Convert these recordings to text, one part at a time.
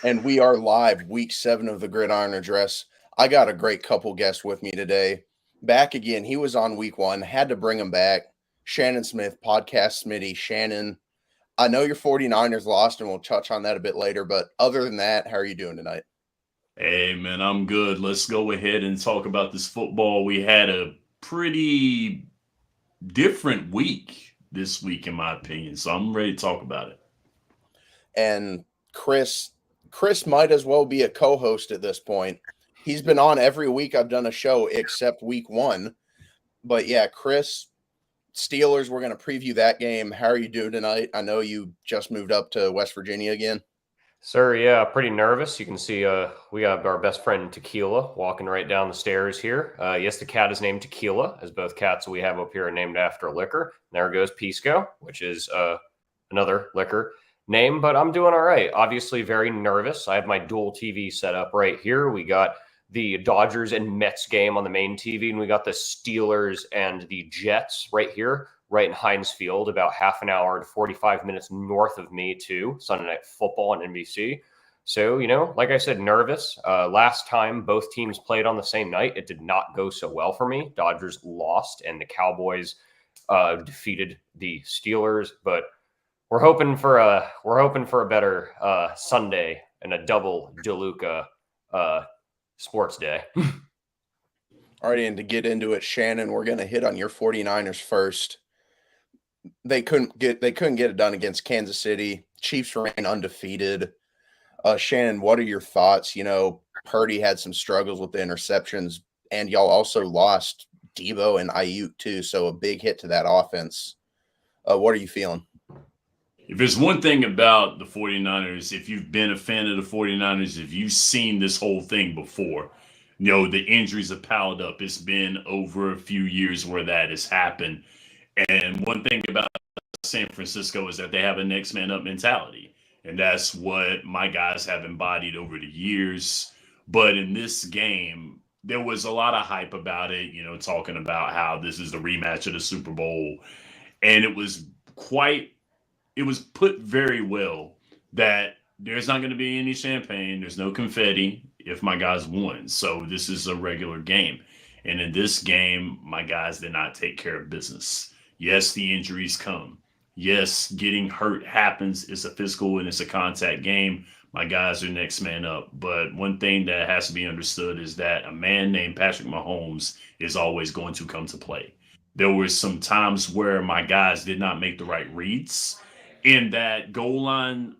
And we are live, week 7 of the Gridiron Address. I got a great couple guests with me today. Back again, he was on week 1, had to bring him back. Shannon Smith, Podcast Smitty. Shannon, I know your 49ers lost, and we'll touch on that a bit later, but other than that, how are you doing tonight? Hey, man, I'm good. Let's go ahead and talk about this football. We had a pretty different week this week, in my opinion, so I'm ready to talk about it. And Chris might as well be a co-host at this point. He's been on every week I've done a show except week 1. But yeah, Chris, Steelers, we're going to preview that game. How are you doing tonight? I know you just moved up to West Virginia again. Sir, yeah, pretty nervous. You can see we got our best friend Tequila walking right down the stairs here. Yes, the cat is named Tequila, as both cats we have up here are named after a liquor. There goes Pisco, which is another liquor name, but I'm doing all right. Obviously very nervous. I have my dual TV set up right here. We got the Dodgers and Mets game on the main TV, and we got the Steelers and the Jets right here, right in Heinz Field, about half an hour to 45 minutes north of me too. Sunday Night Football on NBC. So, like I said, nervous. Last time both teams played on the same night, it did not go so well for me. Dodgers lost, and the Cowboys defeated the Steelers, but we're hoping for a better Sunday and a double Deluca sports day. All right, and to get into it, Shannon, we're going to hit on your 49ers first. They couldn't get it done against Kansas City. Chiefs remain undefeated. Shannon, what are your thoughts? Purdy had some struggles with the interceptions, and y'all also lost Debo and Ayuk too, so a big hit to that offense. What are you feeling? If there's one thing about the 49ers, if you've been a fan of the 49ers, if you've seen this whole thing before, the injuries have piled up. It's been over a few years where that has happened. And one thing about San Francisco is that they have a next man up mentality. And that's what my guys have embodied over the years. But in this game, there was a lot of hype about it, talking about how this is the rematch of the Super Bowl. And it was put very well that there's not going to be any champagne. There's no confetti if my guys won. So this is a regular game. And in this game, my guys did not take care of business. Yes, the injuries come. Yes, getting hurt happens. It's a physical and it's a contact game. My guys are next man up. But one thing that has to be understood is that a man named Patrick Mahomes is always going to come to play. There were some times where my guys did not make the right reads in that goal line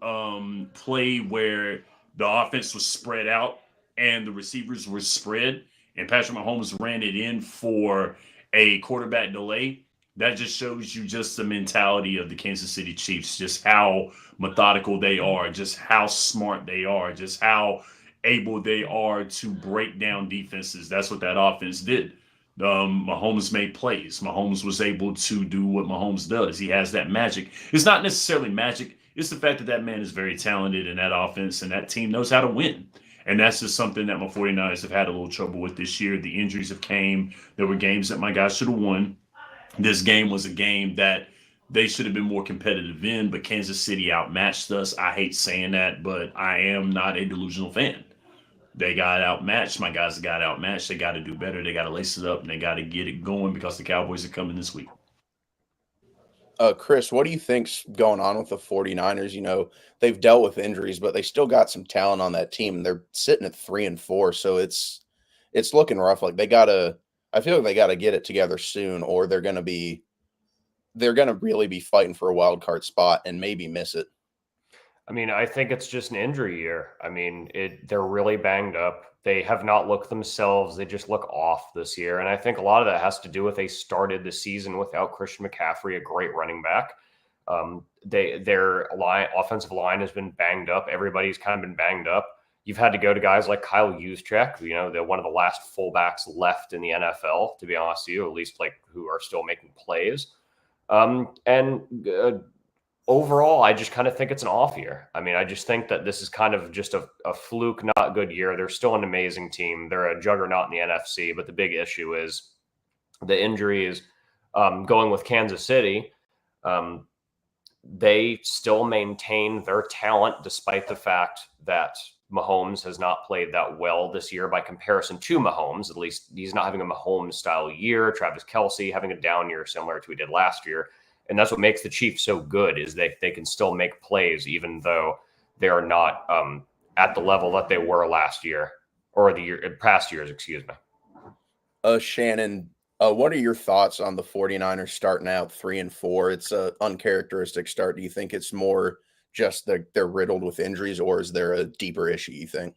play where the offense was spread out and the receivers were spread and Patrick Mahomes ran it in for a quarterback delay. That just shows you just the mentality of the Kansas City Chiefs, just how methodical they are, just how smart they are, just how able they are to break down defenses. That's what that offense did. Mahomes made plays. Mahomes was able to do what Mahomes does. He has that magic. It's not necessarily magic. It's the fact that that man is very talented in that offense and that team knows how to win. And that's just something that my 49ers have had a little trouble with this year. The injuries have came. There were games that my guys should have won. This game was a game that they should have been more competitive in, but Kansas City outmatched us. I hate saying that, but I am not a delusional fan. They got outmatched. My guys got outmatched. They got to do better. They got to lace it up, and they got to get it going because the Cowboys are coming this week. Chris, what do you think's going on with the 49ers? They've dealt with injuries, but they still got some talent on that team. They're sitting at 3-4, so it's looking rough. Like I feel like they got to get it together soon, or they're going to really be fighting for a wild card spot and maybe miss it. I mean, I think it's just an injury year. I mean, they're really banged up. They have not looked themselves. They just look off this year. And I think a lot of that has to do with they started the season without Christian McCaffrey, a great running back. Their offensive line has been banged up. Everybody's kind of been banged up. You've had to go to guys like Kyle Juszczyk, they're one of the last fullbacks left in the NFL, to be honest with you, at least who are still making plays. Overall, I just kind of think it's an off year. I mean, I just think that this is kind of just a fluke, not good year. They're still an amazing team. They're a juggernaut in the NFC, but the big issue is the injuries. Going with Kansas City, they still maintain their talent despite the fact that Mahomes has not played that well this year by comparison to Mahomes. At least he's not having a Mahomes-style year. Travis Kelce having a down year similar to he did last year. And that's what makes the Chiefs so good is they can still make plays even though they are not at the level that they were last year or past years, excuse me. Shannon, what are your thoughts on the 49ers starting out 3-4? It's an uncharacteristic start. Do you think it's more just they're riddled with injuries, or is there a deeper issue, you think?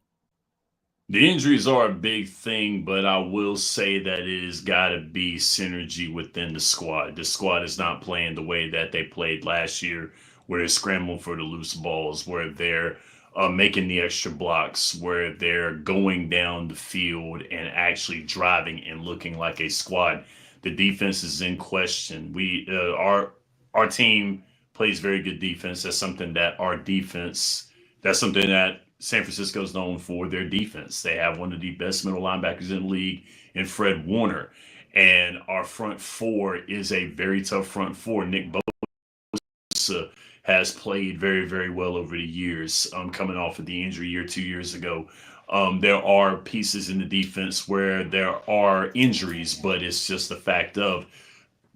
The injuries are a big thing, but I will say that it has got to be synergy within the squad. The squad is not playing the way that they played last year, where they're scrambling for the loose balls, where they're making the extra blocks, where they're going down the field and actually driving and looking like a squad. The defense is in question. Our team plays very good defense. That's something that San Francisco's known for, their defense. They have one of the best middle linebackers in the league in Fred Warner. And our front four is a very tough front four. Nick Bosa has played very, very well over the years, coming off of the injury year 2 years ago. There are pieces in the defense where there are injuries, but it's just the fact of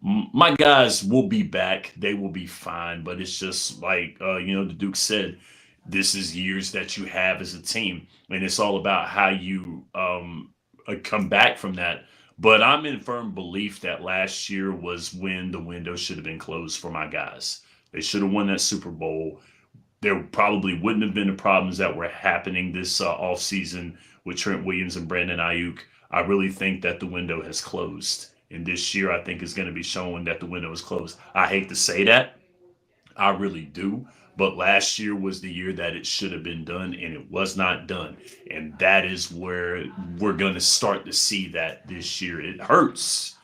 my guys will be back. They will be fine. But it's just like, the Duke said, this is years that you have as a team, and it's all about how you come back from that. But I'm in firm belief that last year was when the window should have been closed for my guys. They should have won that Super Bowl. There probably wouldn't have been the problems that were happening this offseason with Trent Williams and Brandon Ayuk. I really think that the window has closed. And this year, I think is going to be showing that the window is closed. I hate to say that. I really do. But last year was the year that it should have been done, and it was not done. And that is where we're going to start to see that this year. It hurts,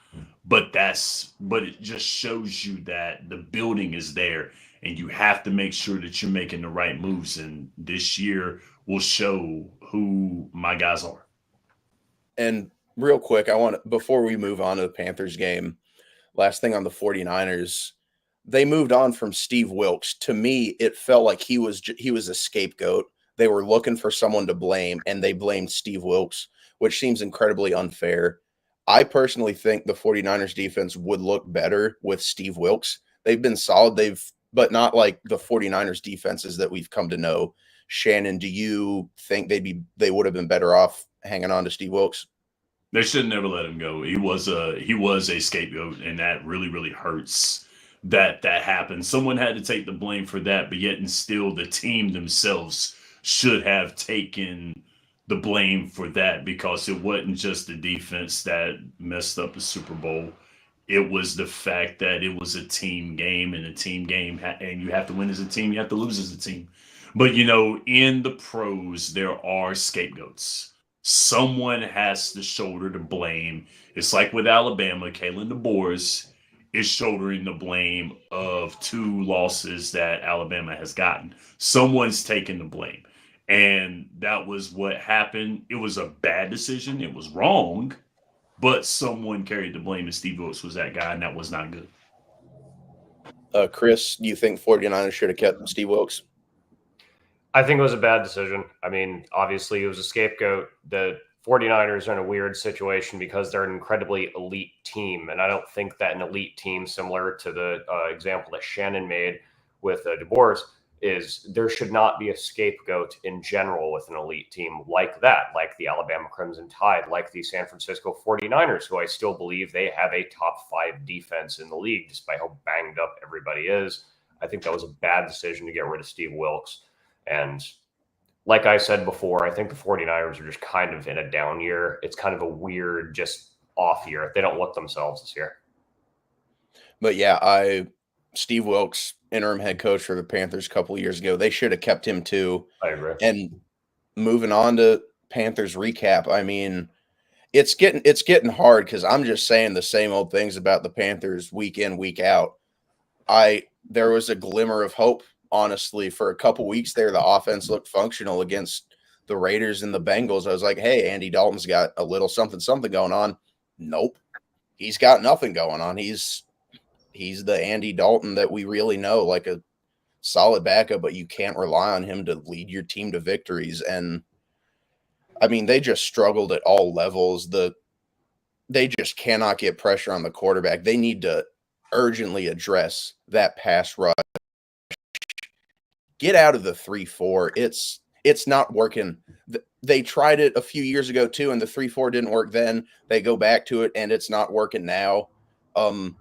but it just shows you that the building is there, and you have to make sure that you're making the right moves. And this year will show who my guys are. And real quick, before we move on to the Panthers game, last thing on the 49ers, they moved on from Steve Wilks. To me, it felt like he was a scapegoat. They were looking for someone to blame, and they blamed Steve Wilks, which seems incredibly unfair. I personally think the 49ers defense would look better with Steve Wilks. They've been solid, but not like the 49ers defenses that we've come to know. Shannon, do you think they would have been better off hanging on to Steve Wilks? They should never let him go. He was a scapegoat, and that really, really hurts that happened. Someone had to take the blame for that, but yet and still the team themselves should have taken the blame for that, because it wasn't just the defense that messed up the Super Bowl. It was the fact that it was a team game, and a team game, and you have to win as a team, you have to lose as a team. But, in the pros, there are scapegoats. Someone has to shoulder the blame. It's like with Alabama, Kalen DeBoer is shouldering the blame of 2 losses that Alabama has gotten. Someone's taking the blame. And that was what happened. It was a bad decision. It was wrong. But someone carried the blame, and Steve Wilks was that guy, and that was not good. Chris, do you think 49ers should have kept Steve Wilks? I think it was a bad decision. I mean, obviously, it was a scapegoat. The 49ers are in a weird situation because they're an incredibly elite team. And I don't think that an elite team, similar to the example that Shannon made with DeBoer, is there should not be a scapegoat in general with an elite team like that, like the Alabama Crimson Tide, like the San Francisco 49ers, who I still believe they have a top 5 defense in the league, despite how banged up everybody is. I think that was a bad decision to get rid of Steve Wilks. And like I said before, I think the 49ers are just kind of in a down year. It's kind of a weird, just off year. They don't look themselves this year. But yeah, Steve Wilks, interim head coach for the Panthers a couple of years ago, they should have kept him too. I agree. And moving on to Panthers recap, I mean, it's getting hard because I'm just saying the same old things about the Panthers week in, week out. There was a glimmer of hope. Honestly, for a couple weeks there, the offense looked functional against the Raiders and the Bengals. I was like, hey, Andy Dalton's got a little something going on. Nope. He's got nothing going on. He's the Andy Dalton that we really know, like a solid backup, but you can't rely on him to lead your team to victories. And I mean, they just struggled at all levels. They just cannot get pressure on the quarterback. They need to urgently address that pass rush. Get out of the 3-4. It's not working. They tried it a few years ago too, and the 3-4 didn't work then. They go back to it, and it's not working now. I'm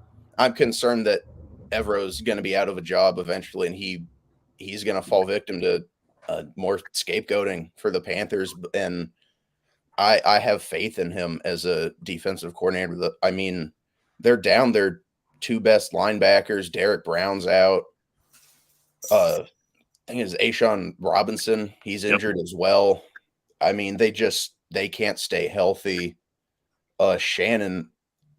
concerned that Evero's going to be out of a job eventually, and he's going to fall victim to more scapegoating for the Panthers. And I have faith in him as a defensive coordinator. I mean, they're down their two best linebackers. Derek Brown's out. I think it's Ashawn Robinson. He's injured as well. I mean, they can't stay healthy. Shannon,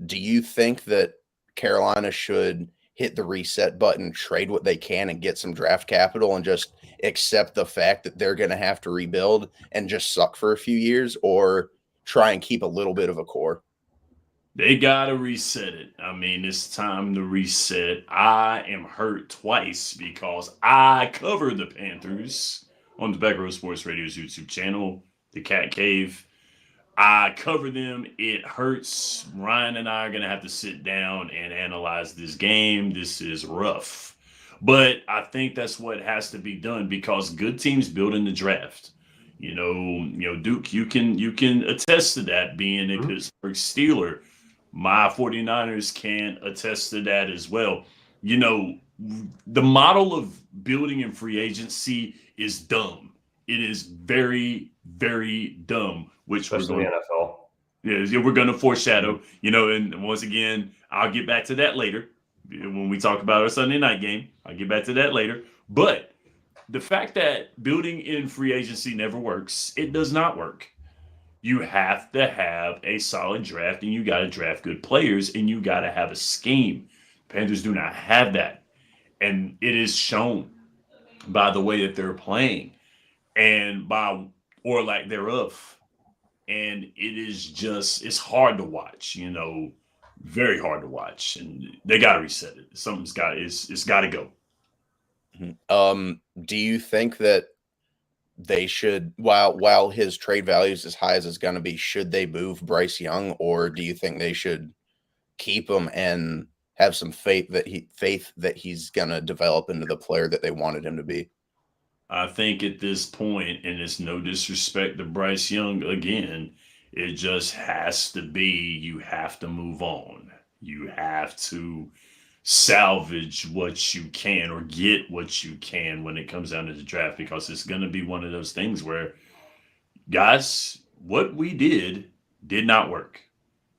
do you think that Carolina should hit the reset button, trade what they can, and get some draft capital and just accept the fact that they're going to have to rebuild and just suck for a few years, or try and keep a little bit of a core? They got to reset it. I mean, it's time to reset. I am hurt twice because I cover the Panthers on the Back Row Sports Radio's YouTube channel, The Cat Cave. I cover them. It hurts. Ryan and I are going to have to sit down and analyze this game. This is rough. But I think that's what has to be done because good teams build in the draft. You know, Duke, you can attest to that being a Pittsburgh Steeler. My 49ers can attest to that as well. You know, the model of building in free agency is dumb. It is very, very dumb, which especially we're going the NFL. Yeah, we're going to foreshadow, you know, and once again, I'll get back to that later when we talk about our Sunday night game. I'll get back to that later. But the fact that building in free agency never works, it does not work. You have to have a solid draft, and you got to draft good players, and you got to have a scheme. Panthers do not have that. And it is shown by the way that they're playing and by or lack thereof. And it is just, it's hard to watch, you know, very hard to watch. And they got to reset it. It's got to go. Do you think that they should, while his trade value is as high as it's going to be, should they move Bryce Young, or do you think they should keep him and have some faith that he's going to develop into the player that they wanted him to be? I think at this point, and it's no disrespect to Bryce Young again, it just has to be, you have to move on. You have to salvage what you can or get what you can when it comes down to the draft, because it's going to be one of those things where, guys, what we did not work.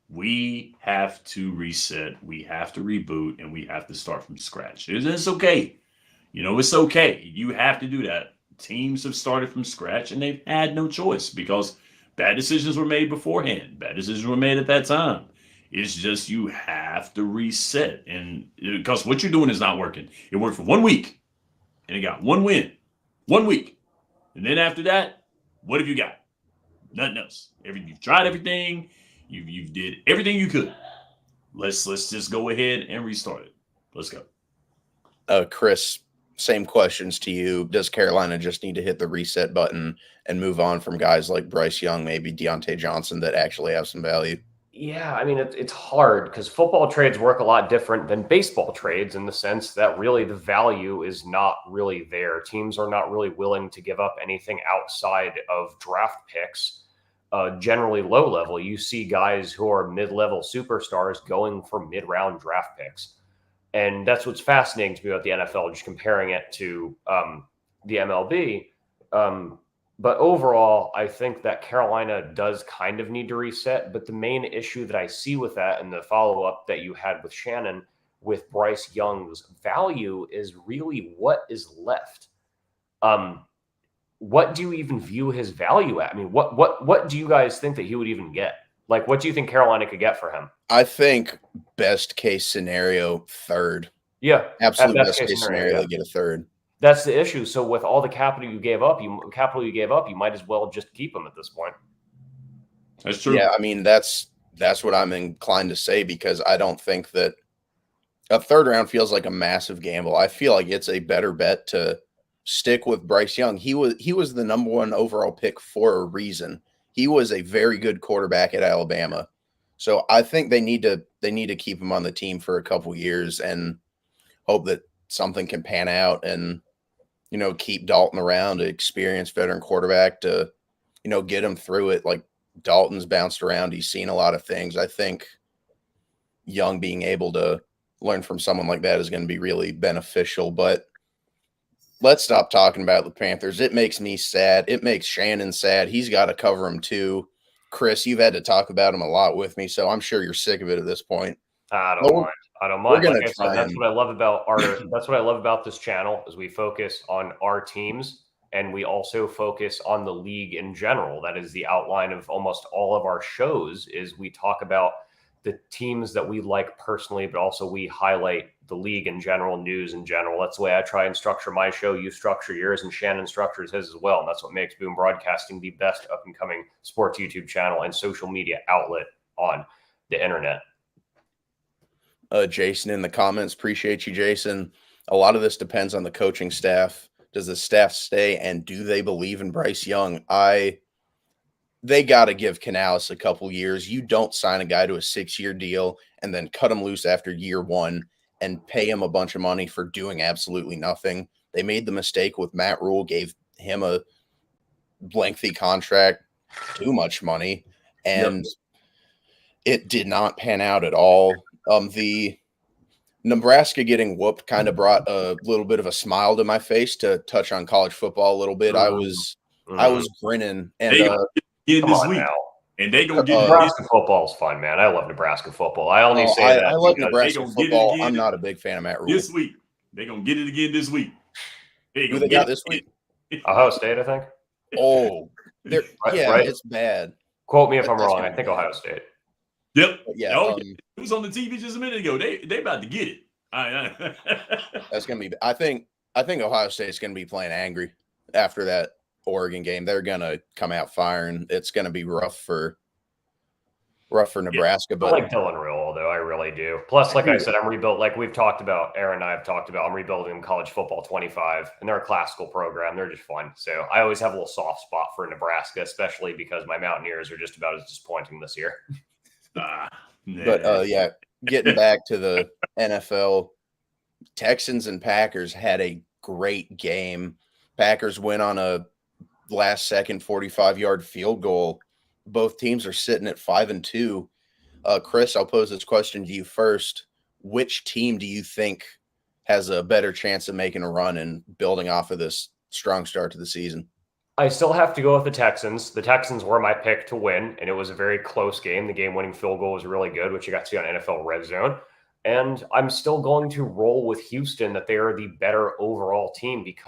We have to reset, we have to reboot, and we have to start from scratch. It's okay. You know, it's okay. You have to do that. Teams have started from scratch, and they've had no choice because bad decisions were made beforehand. Bad decisions were made at that time. It's just you have to reset, and because what you're doing is not working. It worked for 1 week, and it got one win, 1 week, and then after that, what have you got? Nothing else. You've tried everything. You did everything you could. Let's just go ahead and restart it. Let's go. Chris, same questions to you. Does Carolina just need to hit the reset button and move on from guys like Bryce Young, maybe Deontay Johnson, that actually have some value? Yeah, I mean, it's hard because football trades work a lot different than baseball trades in the sense that really the value is not really there. Teams are not really willing to give up anything outside of draft picks. Generally low level, you see guys who are mid-level superstars going for mid-round draft picks. And that's what's fascinating to me about the NFL, just comparing it to the MLB. But overall, I think that Carolina does kind of need to reset. But the main issue that I see with that and the follow-up that you had with Shannon with Bryce Young's value is really what is left. What do you even view his value at? I mean, what do you guys think that he would even get? Like, what do you think Carolina could get for him? I think best case scenario, third. Yeah, absolute best case scenario, they get a third. That's the issue. So with all the capital you gave up, you might as well just keep him at this point. That's true. Yeah, I mean that's what I'm inclined to say, because I don't think that a third round feels like a massive gamble. I feel like it's a better bet to stick with Bryce Young. He was the number 1 overall pick for a reason. He was a very good quarterback at Alabama. So I think they need to keep him on the team for a couple years and hope that something can pan out and, keep Dalton around, an experienced veteran quarterback to, get him through it. Like Dalton's bounced around. He's seen a lot of things. I think Young being able to learn from someone like that is going to be really beneficial. But let's stop talking about the Panthers. It makes me sad. It makes Shannon sad. He's got to cover them too. Chris, you've had to talk about him a lot with me, so I'm sure you're sick of it at this point. I don't mind. I don't mind. We're gonna like I said, that's what I love about that's what I love about this channel is we focus on our teams and we also focus on the league in general. That is the outline of almost all of our shows is we talk about the teams that we like personally, but also we highlight the league in general, news in general. That's the way I try and structure my show. You structure yours and Shannon structures his as well. And that's what makes Boom Broadcasting the best up and coming sports YouTube channel and social media outlet on the internet. Jason in the comments. Appreciate you, Jason. A lot of this depends on the coaching staff. Does the staff stay and do they believe in Bryce Young? They got to give Canales a couple years. You don't sign a guy to a 6-year deal and then cut him loose after year 1 and pay him a bunch of money for doing absolutely nothing. They made the mistake with Matt Rule, gave him a lengthy contract, too much money, and it did not pan out at all. The Nebraska getting whooped kind of brought a little bit of a smile to my face to touch on college football a little bit. I was grinning and get this week. Now. And they gonna get Nebraska football's fun, man. I love Nebraska football. I only say that I love Nebraska football. I'm not a big fan of Matt Rule. This week, they're gonna get it again this week. Who they got this week? Ohio State, I think. Oh, right? It's bad. Quote me if I'm wrong. I think Ohio State. Yep. Yeah. It was on the TV just a minute ago. They about to get it. That's gonna be. I think Ohio State's gonna be playing angry after that Oregon game. They're gonna come out firing. It's gonna be rough for Nebraska. But I like Dylan Rule, though. I really do. Plus, like I said, I'm rebuilt. Like we've talked about, Aaron and I have talked about. I'm rebuilding college football 25, and they're a classical program. They're just fun. So I always have a little soft spot for Nebraska, especially because my Mountaineers are just about as disappointing this year. But getting back to the NFL, Texans and Packers had a great game. Packers win on a last-second 45-yard field goal. Both teams are sitting at 5-2. Chris, I'll pose this question to you first. Which team do you think has a better chance of making a run and building off of this strong start to the season? I still have to go with the Texans. The Texans were my pick to win, and it was a very close game. The game-winning field goal was really good, which you got to see on NFL Red Zone. And I'm still going to roll with Houston that they are the better overall team because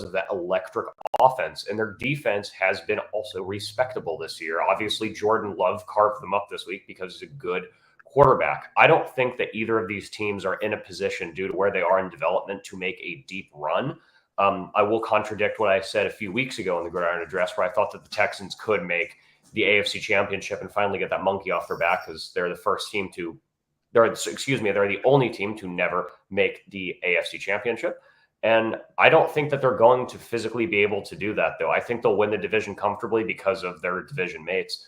of that electric offense. And their defense has been also respectable this year. Obviously, Jordan Love carved them up this week because he's a good quarterback. I don't think that either of these teams are in a position due to where they are in development to make a deep run. I will contradict what I said a few weeks ago in the Gridirion address where I thought that the Texans could make the AFC Championship and finally get that monkey off their back because they're the first team to they're the only team to never make the AFC Championship. And I don't think that they're going to physically be able to do that, though. I think they'll win the division comfortably because of their division mates.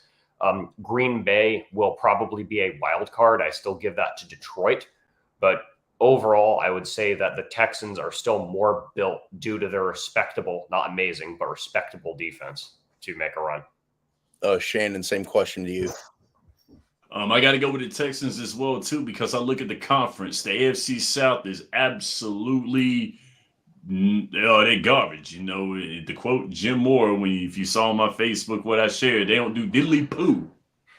Green Bay will probably be a wild card. I still give that to Detroit. But overall, I would say that the Texans are still more built due to their respectable, not amazing, but respectable defense to make a run. Shannon, same question to you. I got to go with the Texans as well, too, because I look at the conference. The AFC South is absolutely they're garbage. You know, to quote Jim Moore, if you saw on my Facebook what I shared, they don't do diddly poo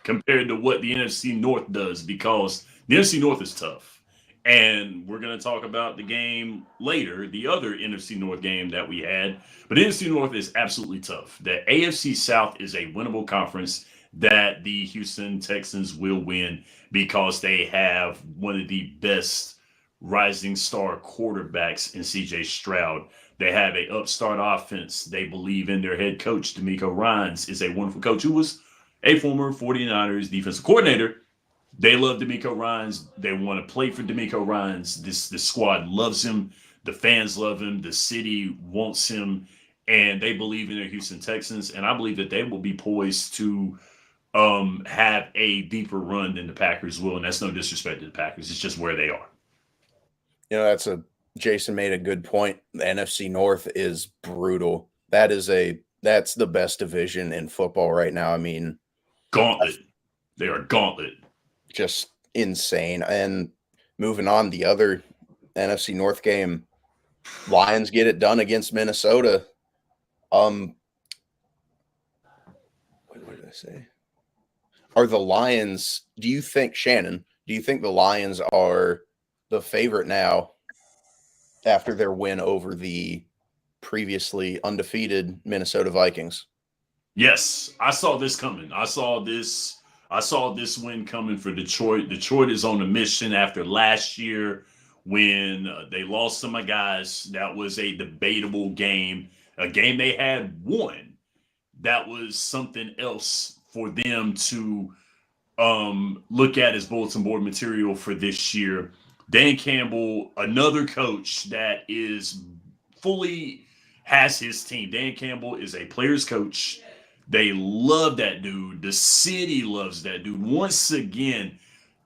compared to what the NFC North does because the NFC North is tough. And we're going to talk about the game later, the other NFC North game that we had. But the NFC North is absolutely tough. The AFC South is a winnable conference that the Houston Texans will win because they have one of the best rising star quarterbacks in C.J. Stroud. They have an upstart offense. They believe in their head coach. D'Amico Ryans is a wonderful coach who was a former 49ers defensive coordinator. They love D'Amico Ryans. They want to play for D'Amico Ryans. This squad loves him. The fans love him. The city wants him, and they believe in their Houston Texans. And I believe that they will be poised to have a deeper run than the Packers will. And that's no disrespect to the Packers. It's just where they are. Jason made a good point. The NFC North is brutal. That's the best division in football right now. I mean, gauntlet. They are gauntlet. Just insane. And moving on, the other NFC North game, Lions get it done against Minnesota. What did I say? Are the Lions, Shannon, do you think the Lions are the favorite now after their win over the previously undefeated Minnesota Vikings? Yes, I saw this coming. I saw this win coming for Detroit. Detroit is on a mission after last year when they lost some of my guys. That was a debatable game, a game they had won. That was something else for them to look at as bulletin board material for this year. Dan Campbell, another coach that is fully has his team. Dan Campbell is a player's coach. They love that dude. The city loves that dude. Once again,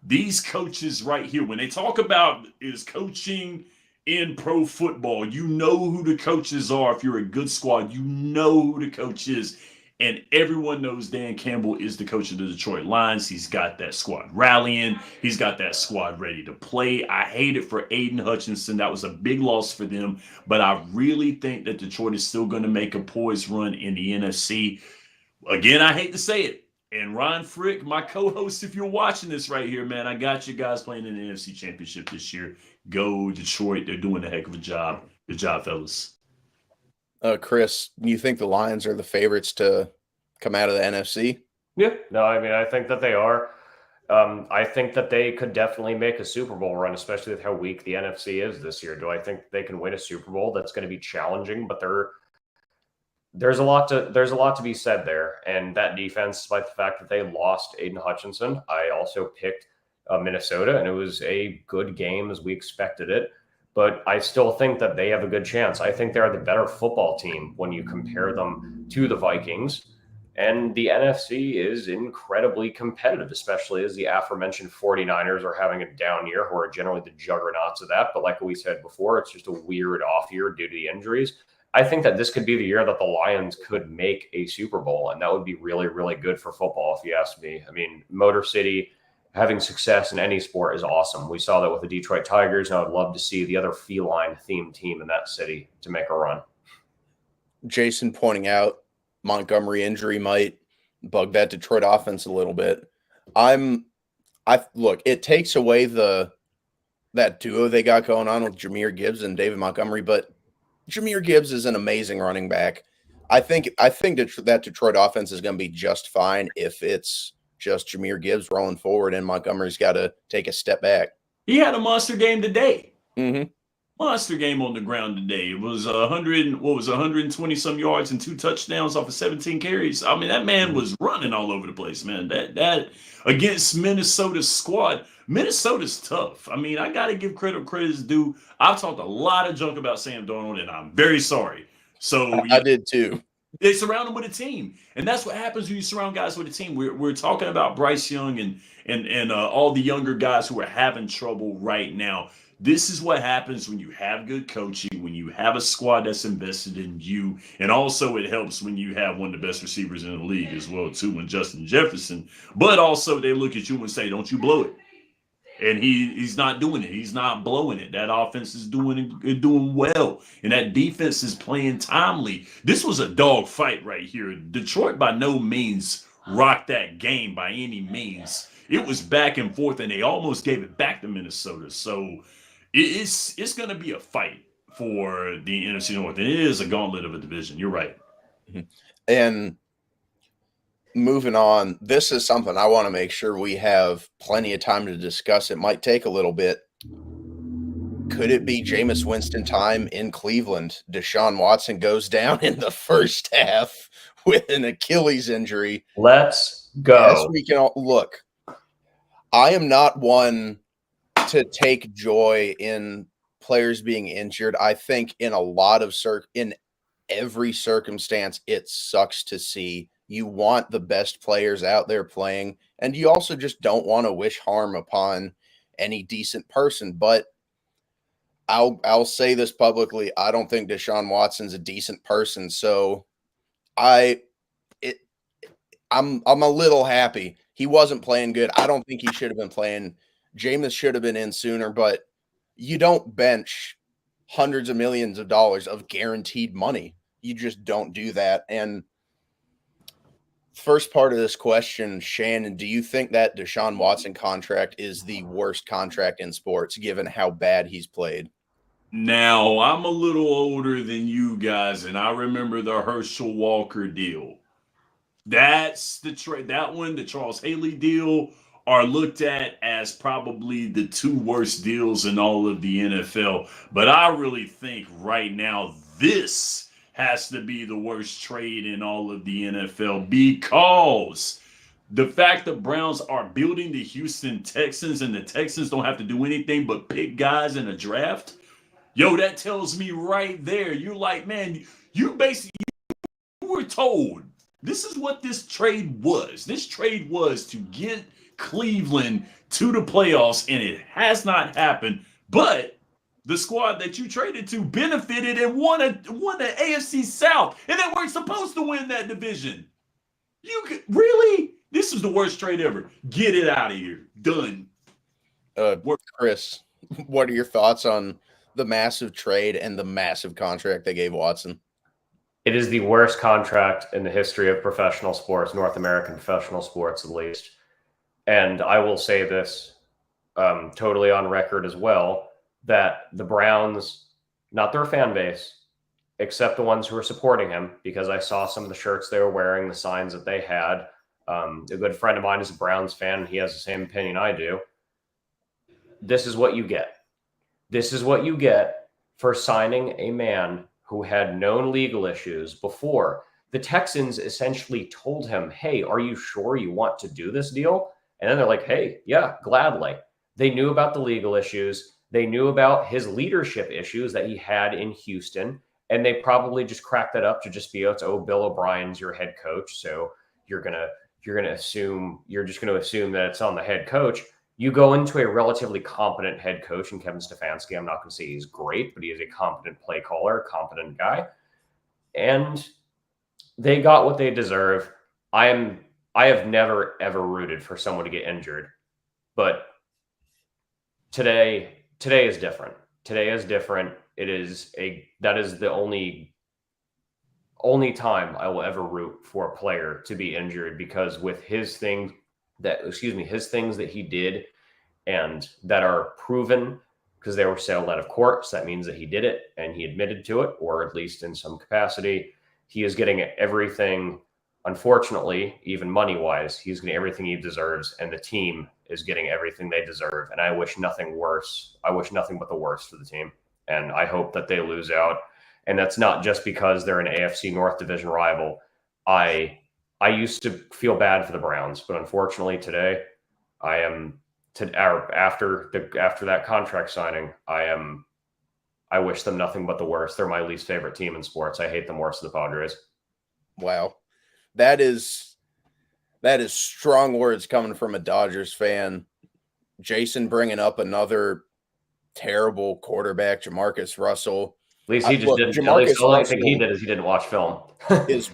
these coaches right here, when they talk about is coaching in pro football, you know who the coaches are. If you're a good squad, you know who the coach is. And everyone knows Dan Campbell is the coach of the Detroit Lions. He's got that squad rallying. He's got that squad ready to play. I hate it for Aiden Hutchinson. That was a big loss for them. But I really think that Detroit is still going to make a poised run in the NFC. Again, I hate to say it. And Ron Frick, my co-host, if you're watching this right here, man, I got you guys playing in the NFC Championship this year. Go Detroit. They're doing a heck of a job. Good job, fellas. Chris, do you think the Lions are the favorites to come out of the NFC? Yeah, no, I mean, I think that they are. I think that they could definitely make a Super Bowl run, especially with how weak the NFC is this year. Do I think they can win a Super Bowl? That's going to be challenging, but there's a lot to be said there. And that defense, despite the fact that they lost Aiden Hutchinson, I also picked Minnesota, and it was a good game as we expected it. But I still think that they have a good chance. I think they're the better football team when you compare them to the Vikings. And the NFC is incredibly competitive, especially as the aforementioned 49ers are having a down year, who are generally the juggernauts of that. But like we said before, it's just a weird off year due to the injuries. I think that this could be the year that the Lions could make a Super Bowl, and that would be really, really good for football, if you ask me. I mean, Motor City, having success in any sport is awesome. We saw that with the Detroit Tigers, and I would love to see the other feline-themed team in that city to make a run. Jason pointing out Montgomery injury might bug that Detroit offense a little bit. Look, it takes away that duo they got going on with Jahmyr Gibbs and David Montgomery, but Jahmyr Gibbs is an amazing running back. I think that Detroit offense is going to be just fine if it's just Jahmyr Gibbs rolling forward and Montgomery's got to take a step back. He had a monster game today. Mm-hmm. Monster game on the ground today. It was 120 some yards and 2 touchdowns off of 17 carries. I mean, that man was running all over the place, man. That against Minnesota's squad. Minnesota's tough. I mean, I got to give credit is due. I've talked a lot of junk about Sam Darnold, and I'm very sorry. So I did too. They surround him with a team, and that's what happens when you surround guys with a team. We're talking about Bryce Young and all the younger guys who are having trouble right now. This is what happens when you have good coaching, when you have a squad that's invested in you, and also it helps when you have one of the best receivers in the league as well too, in Justin Jefferson. But also they look at you and say, "Don't you blow it." And he's not doing it. He's not blowing it. That offense is doing well. And that defense is playing timely. This was a dog fight right here. Detroit by no means rocked that game by any means. It was back and forth, and they almost gave it back to Minnesota. So it's going to be a fight for the NFC North. And it is a gauntlet of a division. You're right. And moving on, this is something I want to make sure we have plenty of time to discuss. It might take a little bit. Could it be Jameis Winston time in Cleveland? Deshaun Watson goes down in the first half with an Achilles injury. Let's go. Yes, we can all look. I am not one to take joy in players being injured. I think in a lot of in every circumstance, it sucks to see. You want the best players out there playing, and you also just don't want to wish harm upon any decent person. But I'll say this publicly. I don't think Deshaun Watson's a decent person. So I'm a little happy. He wasn't playing good. I don't think he should have been playing. Jameis should have been in sooner, but you don't bench hundreds of millions of dollars of guaranteed money. You just don't do that. And first part of this question, Shannon, do you think that Deshaun Watson contract is the worst contract in sports, given how bad he's played? Now, I'm a little older than you guys, and I remember the Herschel Walker deal. That's the trade. That one, the Charles Haley deal, are looked at as probably the two worst deals in all of the NFL. But I really think right now this has to be the worst trade in all of the NFL, because the fact that Browns are building the Houston Texans and the Texans don't have to do anything but pick guys in a draft. Yo, that tells me right there, you're like, man, you basically were told this is what this trade was. This trade was to get Cleveland to the playoffs, and it has not happened. But the squad that you traded to benefited and won the AFC South, and they weren't supposed to win that division. You could really? This is the worst trade ever. Get it out of here. Done. Chris, what are your thoughts on the massive trade and the massive contract they gave Watson? It is the worst contract in the history of professional sports, North American professional sports at least. And I will say this totally on record as well, that the Browns, not their fan base, except the ones who are supporting him, because I saw some of the shirts they were wearing, the signs that they had. A good friend of mine is a Browns fan, and he has the same opinion I do. This is what you get. This is what you get for signing a man who had known legal issues before. The Texans essentially told him, hey, are you sure you want to do this deal? And then they're like, hey, yeah, gladly. They knew about the legal issues. They knew about his leadership issues that he had in Houston. And they probably just cracked that up to just be, oh, Bill O'Brien's your head coach. So you're just going to assume that it's on the head coach. You go into a relatively competent head coach in Kevin Stefanski. I'm not going to say he's great, but he is a competent play caller, competent guy. And they got what they deserve. I have never, ever rooted for someone to get injured. But today is different. Today is different. That is the only time I will ever root for a player to be injured, because with his things that he did and that are proven because they were settled out of court. So that means that he did it and he admitted to it, or at least in some capacity. He is getting everything, unfortunately, even money-wise, he's getting everything he deserves, and the team is getting everything they deserve. And I wish nothing worse. I wish nothing but the worst for the team. And I hope that they lose out. And that's not just because they're an AFC North Division rival. I used to feel bad for the Browns, but unfortunately today, after that contract signing, I wish them nothing but the worst. They're my least favorite team in sports. I hate them worse than the Padres. Wow, that is strong words coming from a Dodgers fan. Jason bringing up another terrible quarterback, Jamarcus Russell. At least he just didn't. At least the only thing he did is he didn't watch film. He's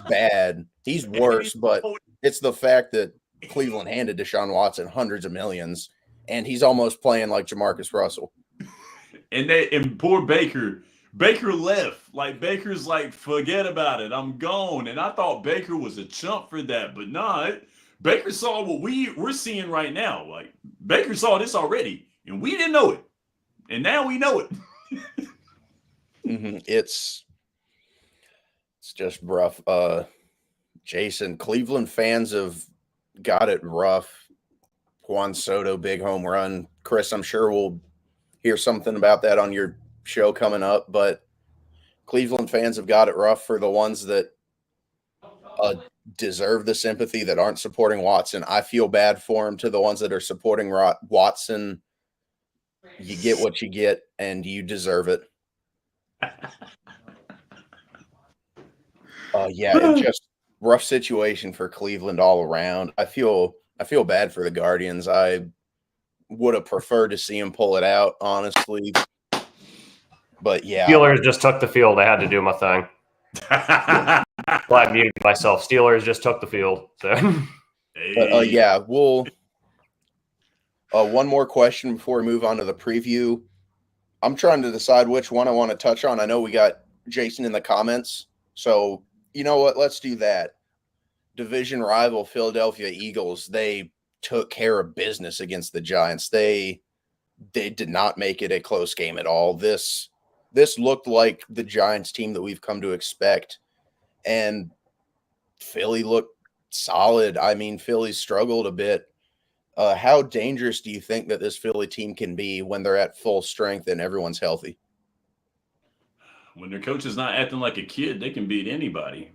bad. He's worse, but it's the fact that Cleveland handed Deshaun Watson hundreds of millions, and he's almost playing like Jamarcus Russell. And poor Baker left. Like, Baker's like, forget about it, I'm gone. And I thought Baker was a chump for that, but nah, Baker saw what we're seeing right now. Like, Baker saw this already, and we didn't know it, and now we know it. Mm-hmm. It's just rough. Jason, Cleveland fans have got it rough. Juan Soto, big home run. Chris, I'm sure we'll hear something about that on your show coming up, but Cleveland fans have got it rough for the ones that deserve the sympathy that aren't supporting Watson. I feel bad for him. To the ones that are supporting Watson, you get what you get, and you deserve it. It's just rough situation for Cleveland all around. I feel bad for the Guardians. I would have preferred to see him pull it out, honestly. But yeah, Steelers just took the field. I had to do my thing. Well, I muted myself. Steelers just took the field. So, but we'll. One more question before we move on to the preview. I'm trying to decide which one I want to touch on. I know we got Jason in the comments, so you know what? Let's do that. Division rival Philadelphia Eagles. They took care of business against the Giants. They did not make it a close game at all. This looked like the Giants team that we've come to expect, and Philly looked solid. I mean, Philly struggled a bit. How dangerous do you think that this Philly team can be when they're at full strength and everyone's healthy? When their coach is not acting like a kid, they can beat anybody.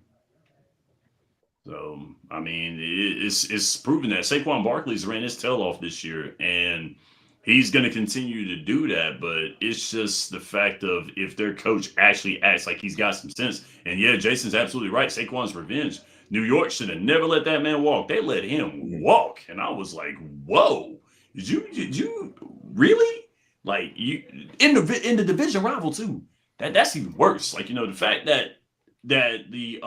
So, I mean, it's proven that Saquon Barkley's ran his tail off this year, and he's going to continue to do that. But it's just the fact of if their coach actually acts like he's got some sense. And yeah, Jason's absolutely right. Saquon's revenge. New York should have never let that man walk. They let him walk, and I was like, "Whoa, did you really like you in the division rival too? That's even worse. Like the fact that the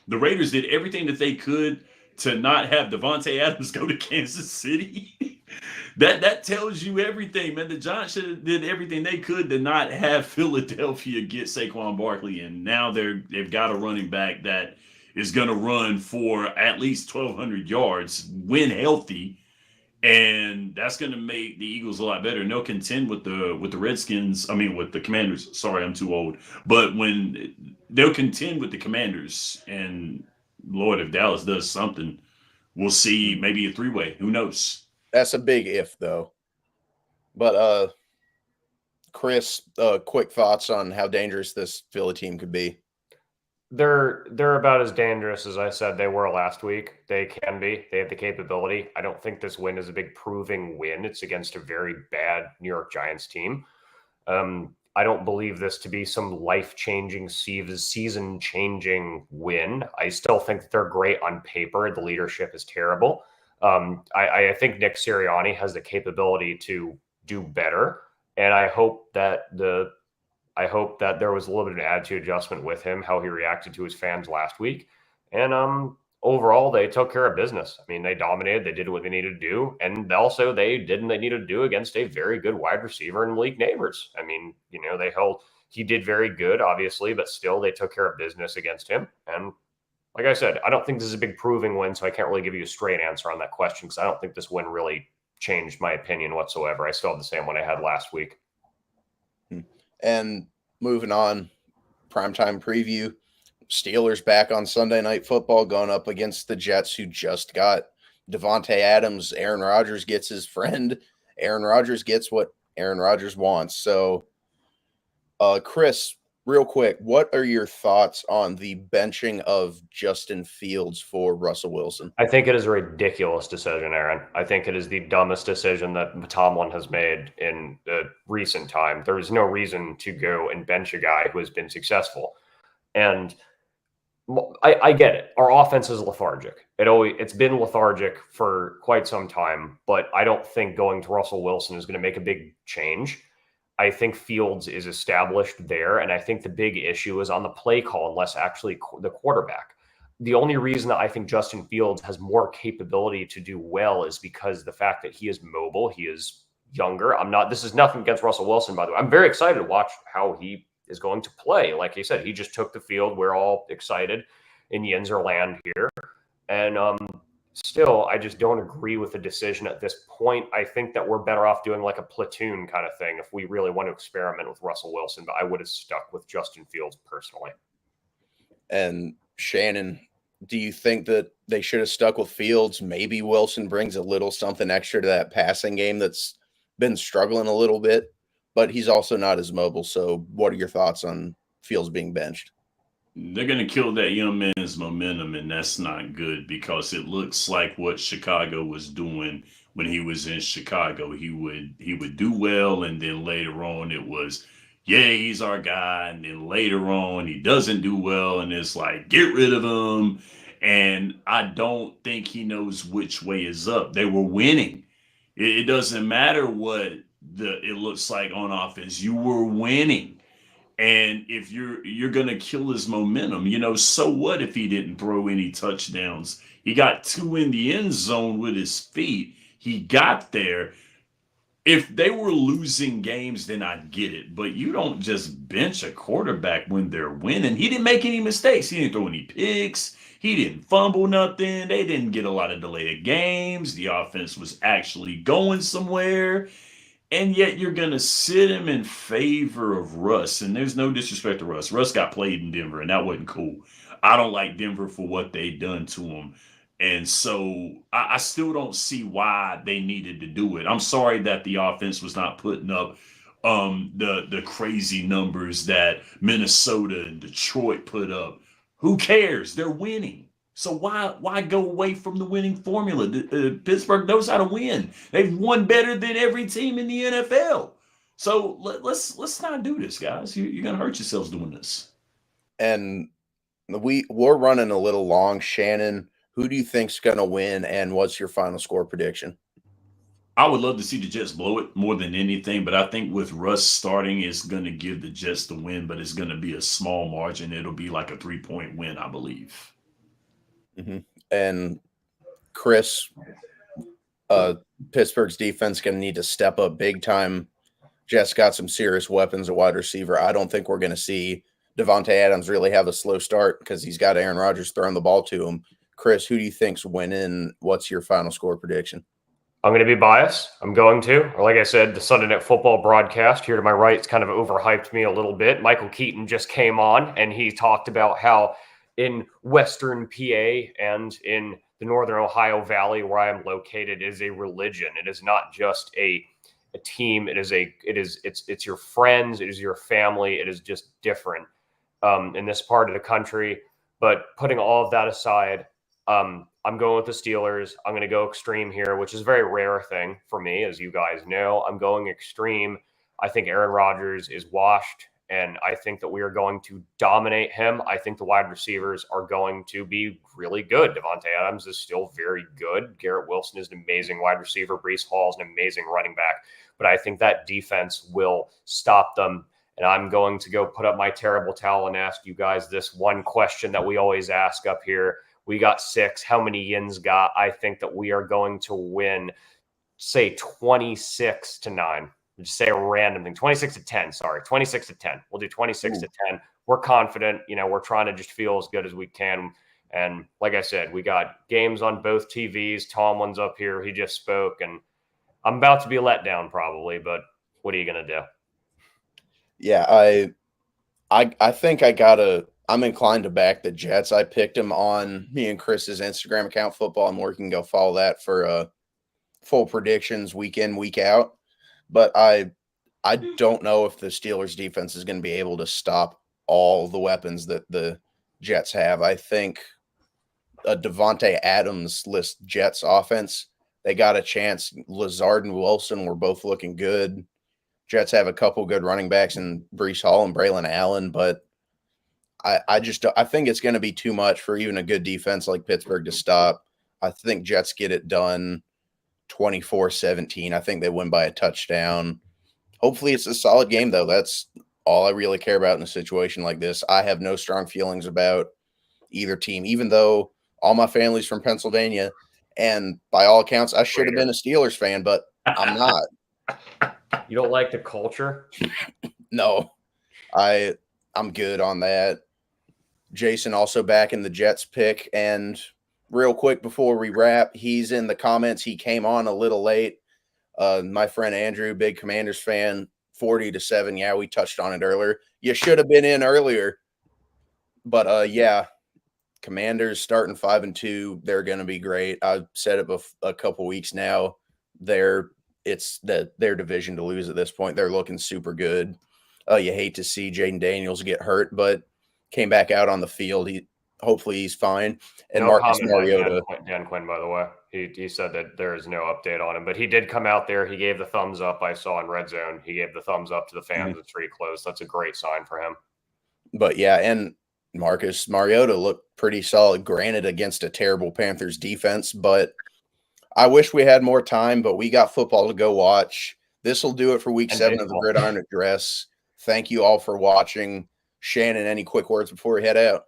Raiders did everything that they could to not have Devontae Adams go to Kansas City. that tells you everything, man. The Giants should have did everything they could to not have Philadelphia get Saquon Barkley, and now they've got a running back that is going to run for at least 1,200 yards when healthy, and that's going to make the Eagles a lot better. And they'll contend with the Redskins. I mean, with the Commanders. Sorry, I'm too old. But when they'll contend with the Commanders, and Lord, if Dallas does something, we'll see maybe a three-way. Who knows? That's a big if, though. But Chris, quick thoughts on how dangerous this Philly team could be. They're about as dangerous as I said they were last week. They can be. They have the capability. I don't think this win is a big proving win. It's against a very bad New York Giants team. I don't believe this to be some life-changing, season-changing win. I still think that they're great on paper. The leadership is terrible. I think Nick Sirianni has the capability to do better, and I hope that there was a little bit of an attitude adjustment with him, how he reacted to his fans last week. And overall, they took care of business. I mean, they dominated. They did what they needed to do. And also, they did what they needed to do against a very good wide receiver in Malik Neighbors. I mean, he did very good, obviously, but still, they took care of business against him. And like I said, I don't think this is a big proving win, so I can't really give you a straight answer on that question because I don't think this win really changed my opinion whatsoever. I still have the same one I had last week. And moving on, primetime preview. Steelers back on Sunday Night Football going up against the Jets, who just got Devontae Adams. Aaron Rodgers gets his friend. Aaron Rodgers gets what Aaron Rodgers wants. So, Chris, real quick, what are your thoughts on the benching of Justin Fields for Russell Wilson? I think it is a ridiculous decision, Aaron. I think it is the dumbest decision that Tomlin has made in the recent time. There is no reason to go and bench a guy who has been successful. And I get it. Our offense is lethargic. It's been lethargic for quite some time, but I don't think going to Russell Wilson is going to make a big change. I think Fields is established there, and I think the big issue is on the play call, unless actually the quarterback. The only reason that I think Justin Fields has more capability to do well is because the fact that he is mobile, he is younger. This is nothing against Russell Wilson, by the way. I'm very excited to watch how he is going to play. Like he said, he just took the field. We're all excited in Yinzer land here. And still, I just don't agree with the decision at this point. I think that we're better off doing like a platoon kind of thing if we really want to experiment with Russell Wilson, but I would have stuck with Justin Fields personally. And Shannon, do you think that they should have stuck with Fields? Maybe Wilson brings a little something extra to that passing game that's been struggling a little bit, but he's also not as mobile. So what are your thoughts on Fields being benched? They're going to kill that young man's momentum, and that's not good because it looks like what Chicago was doing when he was in Chicago. He would do well, and then later on it was, yeah, he's our guy, and then later on he doesn't do well, and it's like get rid of him. And I don't think he knows which way is up. They were winning. It doesn't matter what it looks like on offense. You were winning. And if you're gonna kill his momentum, so what if he didn't throw any touchdowns? He got two in the end zone with his feet. He got there. If they were losing games, then I'd get it. But you don't just bench a quarterback when they're winning. He didn't make any mistakes. He didn't throw any picks. He didn't fumble nothing. They didn't get a lot of delayed games. The offense was actually going somewhere. And yet you're going to sit him in favor of Russ. And there's no disrespect to Russ. Russ got played in Denver, and that wasn't cool. I don't like Denver for what they done to him. And so I still don't see why they needed to do it. I'm sorry that the offense was not putting up the crazy numbers that Minnesota and Detroit put up. Who cares? They're winning. So why go away from the winning formula? Pittsburgh knows how to win. They've won better than every team in the NFL. So let's not do this, guys. You're gonna hurt yourselves doing this. And we're running a little long. Shannon, who do you think's gonna win, and what's your final score prediction? I would love to see the Jets blow it more than anything, but I think with Russ starting, it's going to give the Jets the win, but it's going to be a small margin. It'll be like a 3-point win, I believe. Mm-hmm. And Chris, Pittsburgh's defense going to need to step up big time. Jets got some serious weapons at wide receiver. I don't think we're going to see Devontae Adams really have a slow start because he's got Aaron Rodgers throwing the ball to him. Chris, who do you think's winning? What's your final score prediction? I'm going to be biased. I'm going to. Or like I said, the Sunday Night Football broadcast here to my right, it's kind of overhyped me a little bit. Michael Keaton just came on, and he talked about how in Western PA and in the Northern Ohio Valley, where I am located, is a religion. It is not just a team. It's your friends. It is your family. It is just different in this part of the country. But putting all of that aside, I'm going with the Steelers. I'm going to go extreme here, which is a very rare thing for me, as you guys know. I'm going extreme. I think Aaron Rodgers is washed, and I think that we are going to dominate him. I think the wide receivers are going to be really good. Devontae Adams is still very good. Garrett Wilson is an amazing wide receiver. Breece Hall is an amazing running back. But I think that defense will stop them. And I'm going to go put up my terrible towel and ask you guys this one question that we always ask up here. We got 6. How many Yins got? I think that we are going to win, say 26-9. Just say a random thing. 26-10. Sorry, 26-10. We'll do 26-10. We're confident. We're trying to just feel as good as we can. And like I said, we got games on both TVs. Tomlin's up here. He just spoke, and I'm about to be let down probably. But what are you gonna do? Yeah, I think I'm inclined to back the Jets. I picked them on me and Chris's Instagram account, Football and More. You can go follow that for full predictions week in, week out. But I don't know if the Steelers defense is going to be able to stop all the weapons that the Jets have. I think a Devontae Adams-less Jets offense, they got a chance. Lazard and Wilson were both looking good. Jets have a couple good running backs in Breece Hall and Braylon Allen, but I think it's going to be too much for even a good defense like Pittsburgh to stop. I think Jets get it done 24-17. I think they win by a touchdown. Hopefully it's a solid game, though. That's all I really care about in a situation like this. I have no strong feelings about either team, even though all my family's from Pennsylvania, and by all accounts, I should have been a Steelers fan, but I'm not. You don't like the culture? No, I'm good on that. Jason also back in the Jets pick. And real quick before we wrap, he's in the comments. He came on a little late. My friend Andrew, big Commanders fan, 40-7. Yeah, we touched on it earlier. You should have been in earlier. But yeah, Commanders starting 5-2. They're going to be great. I've said it a couple weeks now. It's their division to lose at this point. They're looking super good. You hate to see Jaden Daniels get hurt, but came back out on the field. Hopefully he's fine. And No Marcus comment by Mariota. Dan Quinn, by the way. He said that there is no update on him, but he did come out there. He gave the thumbs up. I saw in Red Zone. He gave the thumbs up to the fans. The tree closed. That's a great sign for him. But yeah, and Marcus Mariota looked pretty solid, granted against a terrible Panthers defense, but I wish we had more time, but we got football to go watch. This will do it for week 7 of the Gridiron Address. Thank you all for watching. Shannon, any quick words before we head out?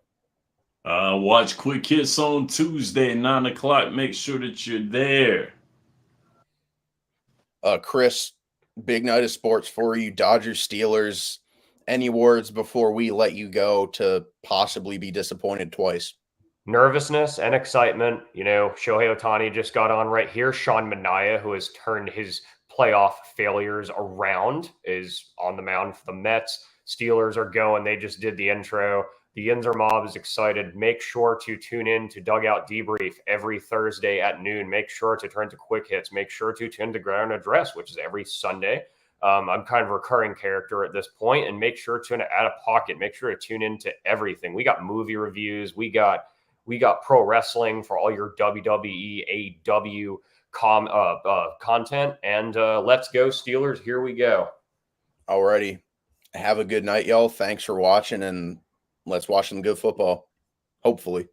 Watch Quick Hits on Tuesday at 9 o'clock. Make sure that you're there. Chris, big night of sports for you. Dodgers, Steelers. Any words before we let you go to possibly be disappointed twice? Nervousness and excitement. You know, Shohei Ohtani just got on right here. Sean Manaea, who has turned his playoff failures around, is on the mound for the Mets. Steelers are going. They just did the intro. The Yinzer Mob is excited. Make sure to tune in to Dugout Debrief every Thursday at noon. Make sure to turn to Quick Hits. Make sure to tune to Ground Address, which is every Sunday. I'm kind of a recurring character at this point, and make sure to add a pocket. Make sure to tune into everything. We got movie reviews. We got pro wrestling for all your WWE, AEW content. And let's go Steelers. Here we go. Alrighty. Have a good night, y'all. Thanks for watching, and let's watch some good football. Hopefully.